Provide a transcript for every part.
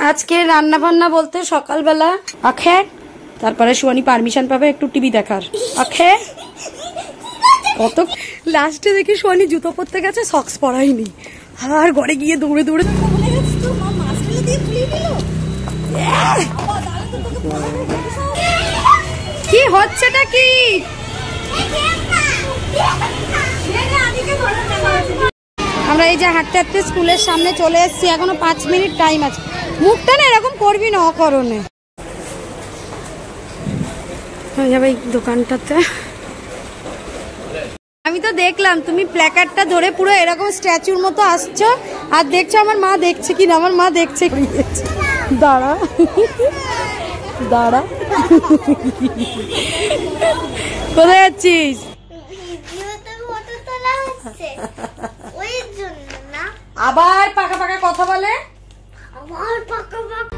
আজকে রান্না বান্না বলতে সকালবেলা আখে, তারপরে সুয়ানি পারমিশন পাবে একটু টিভি দেখার। আখে কত লাস্টে দেখি সুয়ানি জুতো পরতে গেছে, সক্স পরাইনি, আর ঘরে গিয়ে দৌড়ে দৌড়ে কি হচ্ছেটা কি? আমরা এই যে হাঁটতে হাঁটতে স্কুলের সামনে চলে এসেছি, এখনো 5 মিনিট টাইম আছে। মুখটা না এরকম করবি না অকারণে। হয়ে যাবে এই দোকানটাতে। আমি তো দেখলাম তুমি প্ল্যাকার্ডটা ধরে পুরো এরকম স্ট্যাচুর মতো আসছো, আর দেখছো আমার মা দেখছে কিনা। আমার মা দেখছে, দাঁড়া দাঁড়া, কোথায় যাচ্ছিস? আবার পাকা পাকা কথা বলে, আবার পাকা পাকা।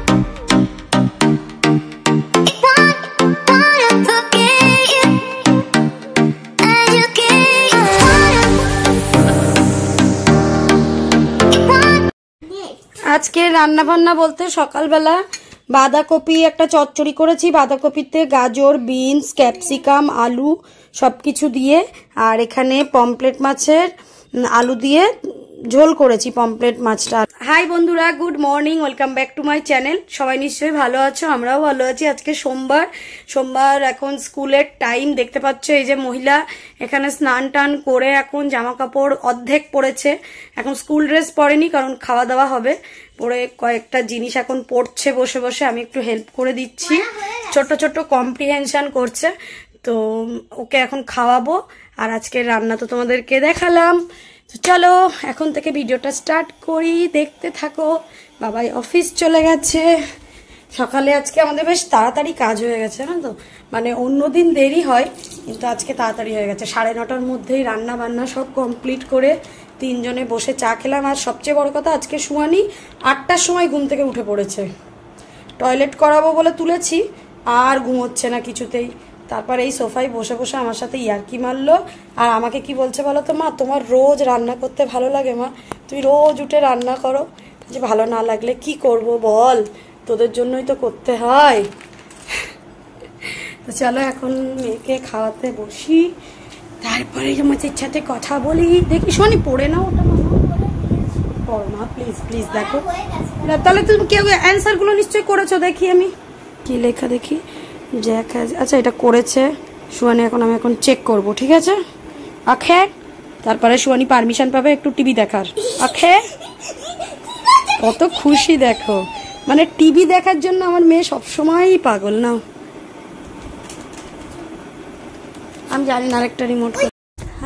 আজকে রান্না বান্না বলতে সকালবেলা বাঁধাকপি একটা চচ্চড়ি করেছি, বাঁধাকপিতে গাজর, বিনস, ক্যাপসিকাম, আলু সবকিছু দিয়ে, আর এখানে পমফ্রেট মাছের আলু দিয়ে ঝোল করেছি পমফ্রেট মাছটা। হাই বন্ধুরা, good morning, welcome back to my channel. সবাই নিশ্চয়ই ভালো আছো, আমরাও ভালো আছি। আজকে সোমবার এখন স্কুলের টাইম, দেখতে পাচ্ছ এই যে মহিলা এখানে স্নান টান করে এখন জামা কাপড় অর্ধেক পরেছে, এখন স্কুল ড্রেস পরেনি কারণ খাওয়া দাওয়া হবে, পরে কয়েকটা জিনিস এখন পড়ছে বসে বসে, আমি একটু হেল্প করে দিচ্ছি, ছোট ছোট কম্প্রিহেনশন করছে, তো ওকে এখন খাওয়াবো। আর আজকের রান্না তো তোমাদেরকে দেখালাম, তো চলো এখন থেকে ভিডিওটা স্টার্ট করি, দেখতে থাকো। বাবাই অফিস চলে গেছে সকালে, আজকে আমাদের বেশ তাড়াতাড়ি কাজ হয়ে গেছে না তো, মানে অন্যদিন দেরি হয় কিন্তু আজকে তাড়াতাড়ি হয়ে গেছে। 9:30টার মধ্যেই রান্না বান্না সব কমপ্লিট করে 3 জনে বসে চা খেলাম। আর সবচেয়ে বড় কথা, আজকে সুয়ানি 8টার সময় ঘুম থেকে উঠে পড়েছে, টয়লেট করাবো বলে তুলেছি, আর ঘুমোচ্ছে না কিছুতেই। তারপর এই সোফায় বসে বসে আমার সাথে ইয়ার্কি মারলো, আর আমাকে কি বলছে বলো তো, মা তোমার রোজ রান্না করতে ভালো লাগে মা, তুই রোজ উঠে রান্না করো। যে ভালো না লাগলে কি করব বল, তোদের জন্যই তো করতে হয়। তো চলো এখন মেয়েকে খাওয়াতে বসি, তারপরে মাছের সাথে কথা বলি। দেখি শোনি পড়ে না, ওটা পড়ো মা প্লিজ প্লিজ। দেখো তাহলে তুমি কেউ অ্যান্সারগুলো নিশ্চয়ই করেছো, দেখি আমি কি লেখা দেখি। জ্যাক, আচ্ছা এটা করেছে সুয়ানি, আমি এখন চেক করব, ঠিক আছে আখে। তারপরে সুয়ানি পারমিশন পাবে একটু টিভি দেখার। আখে কত খুশি দেখো, মানে টিভি দেখার জন্য আমার মেয়ে সবসময়ই পাগল। না আমি জানি না, আরেকটা রিমোট।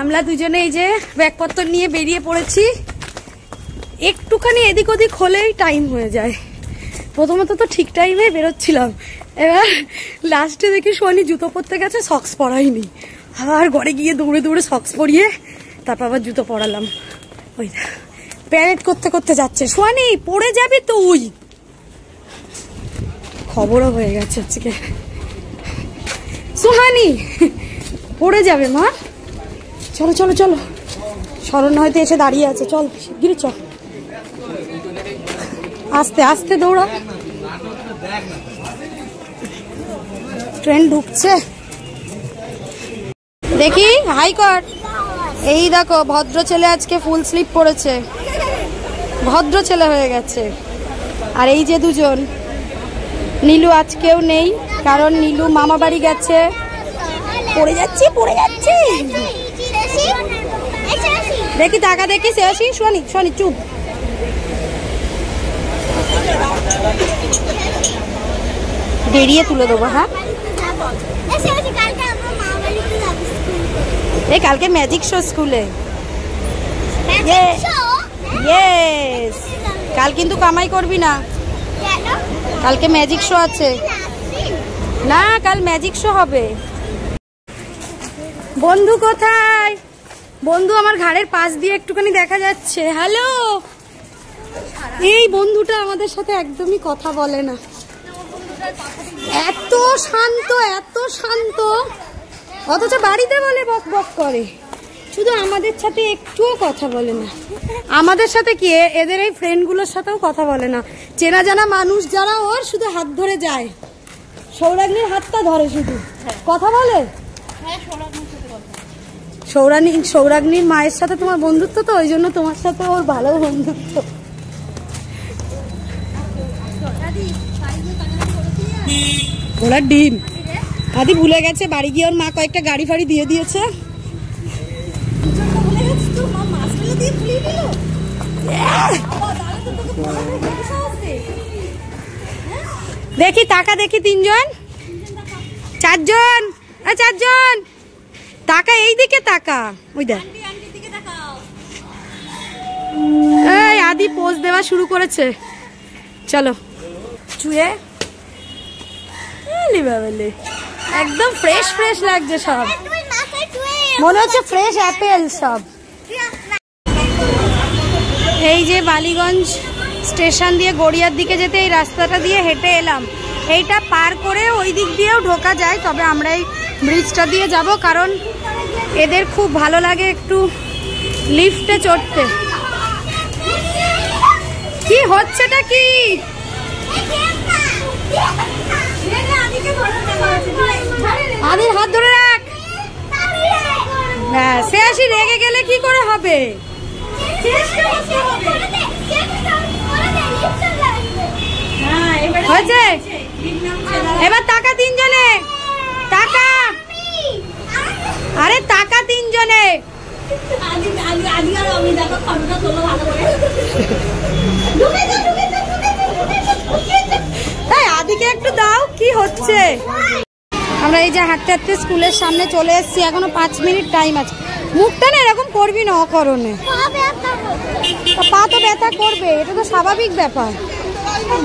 আমরা দুজনে এই যে ব্যাগপত্র নিয়ে বেরিয়ে পড়েছি, একটুখানি এদিক ওদিক হলেই টাইম হয়ে যায়। প্রথমত তো ঠিক টাইমে বেরোচ্ছিলাম, এবার লাস্টে দেখি সুয়ানি জুতো পরতে গেছে, সক্স পরাইনি, আবার ঘরে গিয়ে দৌড়ে দৌড়ে সক্স পরিয়ে তারপর আবার জুতো পরালাম। ওই প্যারেড করতে করতে যাচ্ছে। সুয়ানি পড়ে যাবি তুই, খবরও হয়ে গেছে আজকে। সুহানি পড়ে যাবে মা, চলো চলো চলো। শরণ হয়তো এসে দাঁড়িয়ে আছে, চল শিগগিরই চল, আস্তে আস্তে দৌড়া। ট্রেন ঢুকছে, দেখি হাই কর। এই দেখো ভদ্র ছেলে আজকে ফুল স্লিপ পরেছে, ভদ্র ছেলে হয়ে গেছে। আর এই যে দুজন, নীলু আজকেও নেই কারণ নীলু মামা বাড়ি গেছে। পড়ে যাচ্ছি পড়ে যাচ্ছি, দেখি টাকা দেখি সে আসি। শোনি শোনি চুপ, বেরিয়ে তুলে দেবো। হ্যাঁ এই কালকে ম্যাজিক শো স্কুলে, ইয়েস। কাল কিন্তু কামাই করবি না, কালকে ম্যাজিক শো আছে। না কাল ম্যাজিক শো হবে। বন্ধু কোথায়? বন্ধু আমার ঘাড়ের পাশ দিয়ে একটুখানি দেখা যাচ্ছে। হ্যালো, এই বন্ধুটা আমাদের সাথে একদমই কথা বলে না, এত শান্ত এত শান্ত, অথচ বাড়িতে বলে বক বক করে। শুধু আমাদের সাথে একটুও কথা বলে না। আমাদের সাথে কি, এদের এই ফ্রেন্ডগুলোর সাথেও কথা বলে না। চেনা জানা মানুষ যারা ওর শুধু হাত ধরে যায়, সৌরাগ্নির হাতটা ধরে শুধু। কথা বলে? সৌরাগ্নির মায়ের সাথে তোমার বন্ধুত্ব, তো ওই জন্য তোমার সাথে ওর ভালো বন্ধুত্ব। ঘোড়ার ডিম আদি ভুলে গেছে, বাড়ি গিয়ে ওর মা কয়েকটা গাড়ি ফাড়ি দিয়ে দিয়েছে। দেখি টাকা, দেখি 3 জন 4 জন, 4 জন টাকা, এই দিকে টাকা, ওই দেখ। এই আদি পোজ দেওয়া শুরু করেছে। চলো চুয়ে একদম ফ্রেশ ফ্রেশ লাগছে সব, মনে হচ্ছে ফ্রেশ অ্যাপেল সব। এই যে বালিগঞ্জ স্টেশন দিয়ে গড়িয়ার দিকে যেতে এই রাস্তাটা দিয়ে হেঁটে এলাম। এইটা পার করে ওই দিক দিয়েও ঢোকা যায়, তবে আমরা এই ব্রিজটা দিয়ে যাব, কারণ এদের খুব ভালো লাগে একটু লিফটে চড়তে। কি হচ্ছেটা কি? আদির হাত ধরে রাখ। সে আসি রেগে গেলে কি করে হবে? হয়েছে, এবার টাকা 3 জনে, টাকা, আরে টাকা 3 জনে। তাই আদিকে একটু দাও, কি হচ্ছে? আমরা এই যে হাঁটতে হাঁটতে স্কুলের সামনে চলে এসেছি, এখনো 5 মিনিট টাইম আছে। মুখটা না এরকম করবি না অকারণে, পা তো ব্যথা করবে, এটা তো স্বাভাবিক ব্যাপার।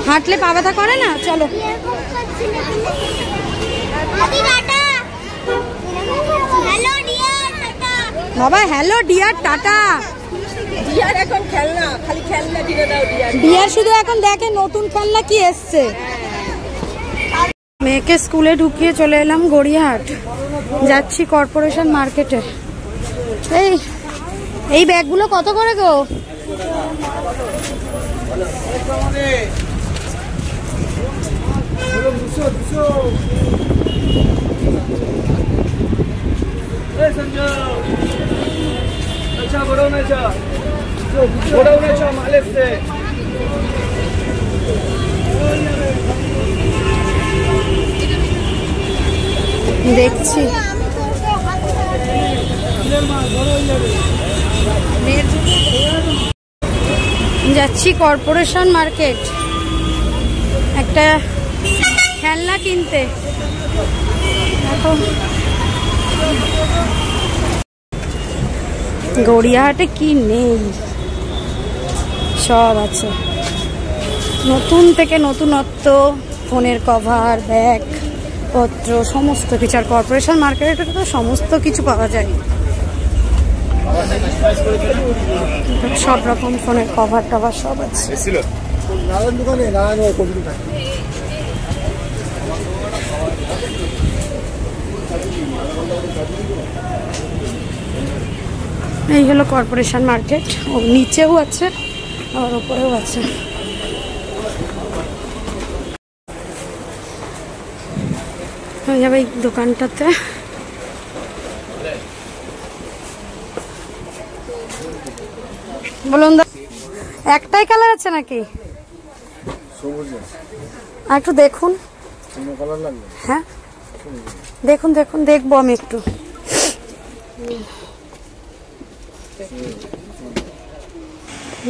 হাঁটলে পা ব্যথা করে না? চলো বাবা, হ্যালো ডিয়ার, টাটা। ডিয়ার এখন খেলনা, খালি খেলনা কিনে দাও ডিয়ার। ডিয়ার শুধু এখন দেখে নতুন খেলনা কি এসছে। মেয়েকে স্কুলে ঢুকিয়ে চলে এলাম গড়িয়াহাট, যাচ্ছি কর্পোরেশন মার্কেটে। এই ব্যাগগুলো কত করে গো? দেখছি যাচ্ছি কর্পোরেশন মার্কেট একটা খেলনা কিনতে। এখন গড়িয়াহাটে কি নেই, সব আছে, নতুন থেকে নতুনত্ব, ফোনের কভার, ব্যাগ পত্র, সমস্ত কিছু। আর কর্পোরেশন মার্কেটে তো সমস্ত কিছু পাওয়া যায়, সব রকম ফোনের কভার টভার সব আছে। এই হলো কর্পোরেশন মার্কেট, ও নিচেও আছে আর উপরেও আছে। হয়ে যাবে এই দোকানটাতে। বলুন, একটাই কালার আছে নাকি? একটু দেখুন। হ্যাঁ দেখুন দেখুন, দেখবো আমি একটু।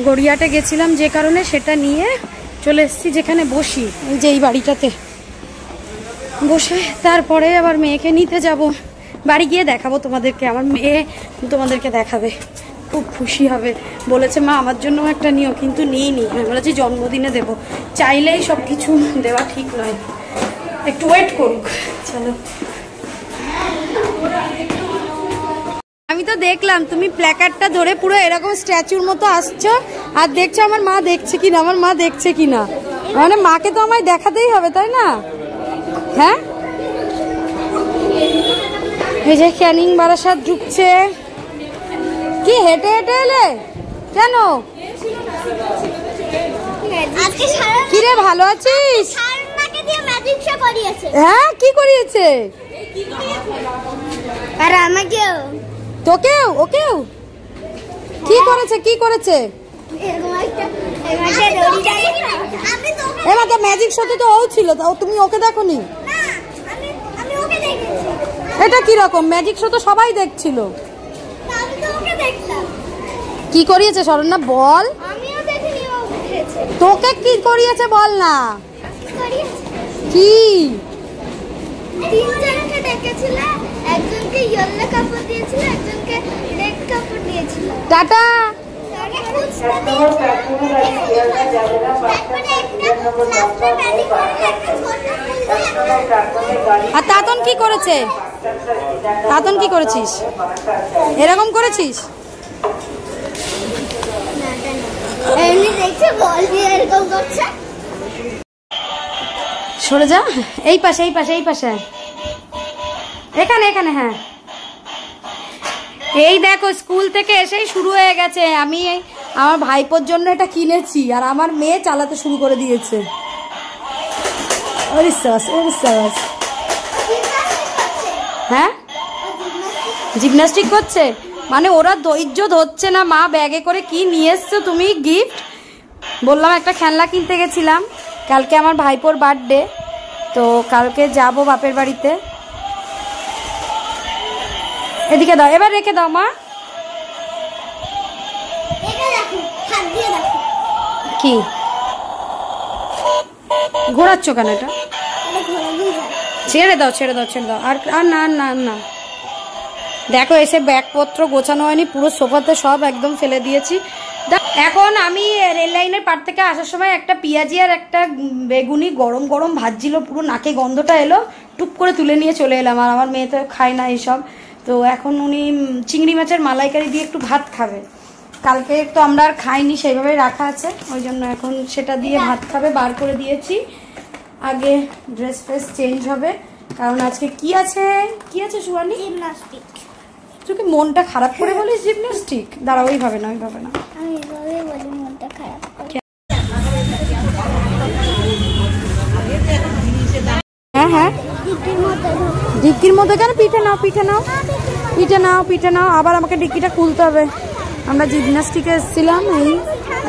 গড়িয়াহাটে গেছিলাম যে কারণে, সেটা নিয়ে চলে এসেছি যেখানে বসি, এই যে এই বাড়িটাতে বসে। তারপরে আবার মেয়েকে নিতে যাব, বাড়ি গিয়ে দেখাবো তোমাদেরকে। আমার মেয়ে তোমাদেরকে দেখাবে, খুব খুশি হবে। বলেছে মা আমার জন্য একটা নিও, কিন্তু নিইনি। আমি বলেছি জন্মদিনে দেবো, চাইলেই সব কিছু দেওয়া ঠিক নয়, একটু ওয়েট করুক। চলো, আমি তো দেখলাম তুমি প্ল্যাকার্ডটা ধরে পুরো এরকম স্ট্যাচুর মতো আসছো, আর দেখছো আমার মা দেখছে কিনা, আমার মা দেখছে কিনা। মানে মাকে তো আমায় দেখাতেই হবে, তাই না? হ্যাঁ, এই যে ক্যানিং বারাসাত ঢুকছে, কি হেঁটে হেঁটে এলে কেন? কি রে, ভালো আছিস? হ্যাঁ, কি করিয়েছে? আর আমাকেও। তোকেও? ওকেও? কি করেছে? কি করেছে? এবার তো ম্যাজিক শোতে তো ও ছিল, তুমি ওকে দেখোনি? এটা কি রকম ম্যাজিক শো? তো সবাই দেখছিল। কি করিয়েছে শরণ্যা, বল। তোকে কি করিয়েছে বল না। কি? তিনজনকে ডেকেছিল, একজনকে ইয়েলো কাপড় দিয়েছিল, একজনকে রেড কাপড় দিয়েছিল। টাটা। আর তাতন কি করেছে? তাতন কি করেছিস? এরকম করেছিস? এমনি দেখছে বল দিয়ে এরকম করছে। সরে যা, এই পাশে এই পাশে এই পাশে, এখানে এখানে। হ্যাঁ, এই দেখো স্কুল থেকে এসেই শুরু হয়ে গেছে। আমি আমার ভাইপোর জন্য এটা কিনেছি আর আমার মেয়ে চালাতে শুরু করে দিয়েছে। হ্যাঁ, জিমন্যাস্টিক করছে মানে ওরা ধৈর্য ধরছে না। মা ব্যাগে করে কি নিয়ে এসছো তুমি গিফট? বললাম একটা খেলনা কিনতে গেছিলাম, কালকে আমার ভাইপোর বার্থডে, তো কালকে যাব বাপের বাড়িতে। এদিকে দাও, এবার রেখে দাও মা। কি ঘোরাচ্ছ কেন? এটা ছেড়ে দাও ছেড়ে দাও ছেড়ে দাও। আর না না না, দেখো এসে ব্যাগপত্র গোছানো হয়নি, পুরো সোফাতে সব একদম ফেলে দিয়েছি। এখন আমি রেল লাইনের পার থেকে আসার সময় একটা পেঁয়াজি আর একটা বেগুনি গরম গরম ভাজছিল, পুরো নাকে গন্ধটা এলো, টুপ করে তুলে নিয়ে চলে এলাম। আর আমার মেয়ে তো খায় না এইসব, তো এখন উনি চিংড়ি মাছের মালাইকারি দিয়ে একটু ভাত খাবে। কালকে তো আমরা আর খাইনি, সেইভাবেই রাখা আছে, ওই জন্য এখন সেটা দিয়ে ভাত খাবে। বার করে দিয়েছি, আগে ড্রেস ফ্রেস চেঞ্জ হবে, কারণ আজকে কি আছে কি আছে সুয়ানি? জিমন্যাস্টিক। তুই কি মনটা খারাপ করে বলিস জিমন্যাস্টিক? দাঁড়া, ওইভাবে না ওইভাবে না, আমি এভাবে বলি মনটা খারাপ করে। হ্যাঁ হ্যাঁ, ডিক্কির মধ্যে কেন? পিঠে নাও পিঠে নাও পিঠে নাও পিঠে নাও। আবার আমাকে ডিক্কিটা খুলতে হবে। আমরা জিমন্যাস্টিকে এসেছিলাম, এই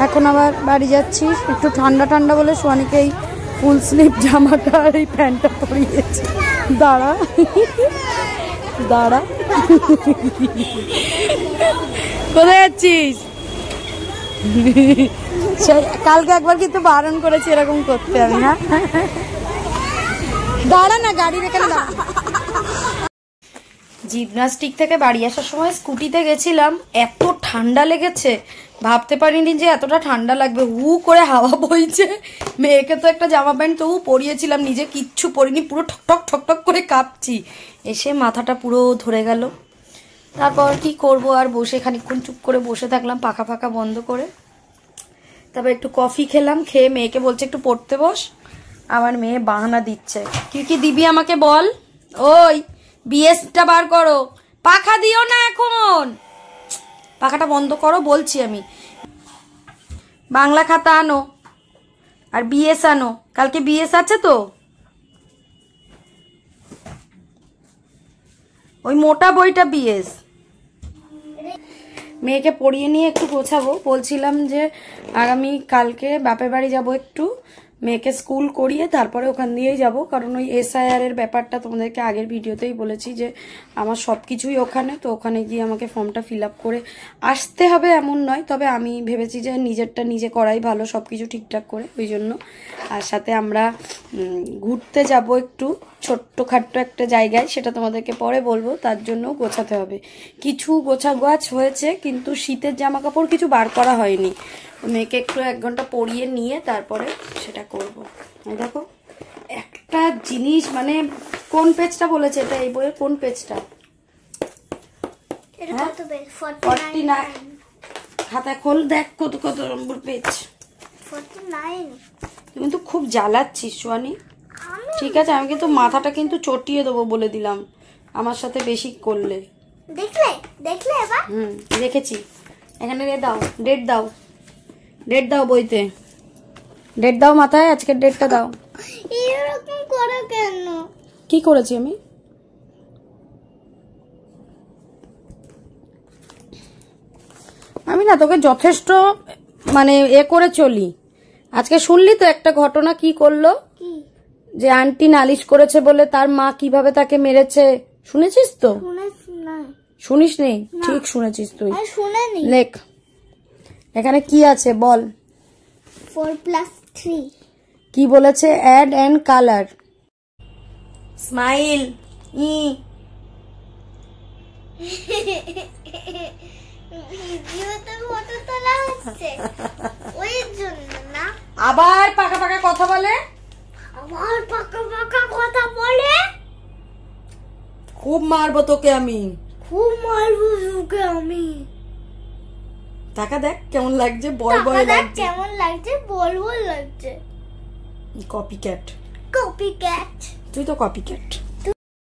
এখন আবার বাড়ি যাচ্ছি। একটু ঠান্ডা ঠান্ডা বলে সোয়ানিকে এই ফুল স্লিভ জামাটা আর এই প্যান্টটা পরিয়েছি। দাঁড়া দাঁড়া, কোথায় যাচ্ছিস? কালকে একবার কিন্তু বারণ করেছি এরকম করতে আমি। হ্যাঁ, দাঁড়া না, গাড়ি রেখে দাঁড়া। জিমন্যাস্টিক থেকে বাড়ি আসার সময় স্কুটিতে গেছিলাম, এত ঠান্ডা লেগেছে, ভাবতে পারিনি যে এতটা ঠান্ডা লাগবে। হু করে হাওয়া বইছে। মেয়েকে তো একটা জামা প্যান্ট তবু পরিয়েছিলাম, নিজে কিচ্ছু পরিনি, পুরো ঠকঠক ঠকঠক করে কাঁপছি। এসে মাথাটা পুরো ধরে গেল। তারপর কি করব, আর বসে খানিকক্ষণ চুপ করে বসে থাকলাম পাখা ফাঁকা বন্ধ করে। তারপর একটু কফি খেলাম, খেয়ে মেয়েকে বলছে একটু পড়তে বস। আমার মেয়ে বাহানা দিচ্ছে, কি কি দিবি আমাকে বল। ওই বিএসটা বার করো, পাখা দিও না এখন, পাখাটা বন্ধ করো বলছি আমি। বাংলা খাতা আনো আর বিএস আনো, কালকে বিএস আছে তো। ওই মোটা বইটা বিএস। মেয়েকে পড়িয়ে নিয়ে একটু গোছাবো, বলছিলাম যে আগামী কালকে বাপের বাড়ি যাব, একটু মেয়েকে স্কুল করিয়ে তারপরে ওখান দিয়েই যাব। কারণ ওই এসআইআর এর ব্যাপারটা তোমাদেরকে আগের ভিডিওতেই বলেছি যে আমার সব কিছুই ওখানে, তো ওখানে গিয়ে আমাকে ফর্মটা ফিল আপ করে আসতে হবে এমন নয়, তবে আমি ভেবেছি যে নিজেরটা নিজে করাই ভালো, সব কিছু ঠিকঠাক করে, ওই জন্য। আর সাথে আমরা ঘুরতে যাব একটু ছোট্টখাট্ট একটা জায়গায়, সেটা তোমাদেরকে পরে বলবো, তার জন্য গোছাতে হবে। কিছু গোছাগাছ হয়েছে, কিন্তু শীতের জামা কাপড় কিছু বার করা হয়নি। মেয়েকে একটু 1 ঘন্টা পরিয়ে নিয়ে তারপরে সেটা করব। দেখো একটা জিনিস, মানে কোন পেজটা বলেছে এটা, এই বইয়ের কোন পেজটা? 49। খাতা খোল, দেখ কত কত নম্বর পেজ। 49। তুমি কিন্তু খুব জ্বালাচ্ছিস সোয়ানি। ঠিক আছে, আমি কিন্তু মাথাটা কিন্তু চটিয়ে দেবো বলে দিলাম আমার সাথে বেশি করলে। দেখলে দেখলে এবার দেখেছি। এখানে ডেট দাও বইতে, ডেট দাও মাথায়, আজকের ডেটটা দাও। এরকম করো কেন? কি করেছি আমি না তোকে যথেষ্ট মানে করে চলি। আজকে শুনলি তো একটা ঘটনা কি করলো, কি? যে আন্টি নালিশ করেছে বলে তার মা কিভাবে তাকে মেরেছে, শুনেছিস তো? শুনিস নি? ঠিক শুনেছিস তুই। শুনিনি। লেখ এখানে কি আছে বল। 4+3 কি বলেছে? Add and colour. স্মাইল ভিডিওতে ফটো তোলা হচ্ছে ওই জন্য না। আবার পাকা পাকা কথা বলে, খুব মারবো তোকে আমি। টাকা দেখ কেমন লাগছে, বয় বয় লাগছে। কেমন লাগছে? বল লাগছে। কপিক্যাট। তুই তো কপিক্যাট।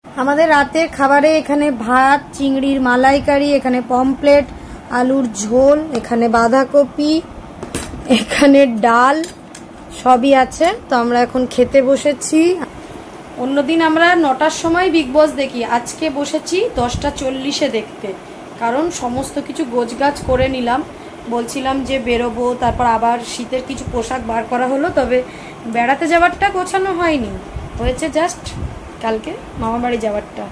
আমাদের রাতের খাবারে এখানে ভাত, চিংড়ির মালাইকারি, এখানে পমপ্লেট, আলুর ঝোল, এখানে বাঁধাকপি, এখানে ডাল, সবই আছে। তো আমরা এখন খেতে বসেছি। অন্যদিন আমরা 9টার সময় বিগ বস দেখি, আজকে বসেছি 10:40-এ দেখতে, কারণ সমস্ত কিছু গোছগাছ করে নিলাম। বলছিলাম যে বেরোবো, তারপর আবার শীতের কিছু পোশাক বার করা হলো, তবে বেড়াতে যাওয়ারটা গোছানো হয়নি, হয়েছে জাস্ট কালকে মামাবাড়ি যাওয়ারটা।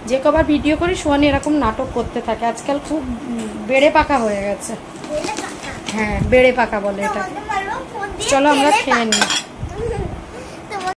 যে কবার ভিডিও করি সোয়ানি এরকম নাটক করতে থাকে, আজকাল খুব বেড়ে পাকা হয়ে গেছে। হ্যাঁ, বেড়ে পাকা বলে এটা। চলো আমরা খেয়ে নিই।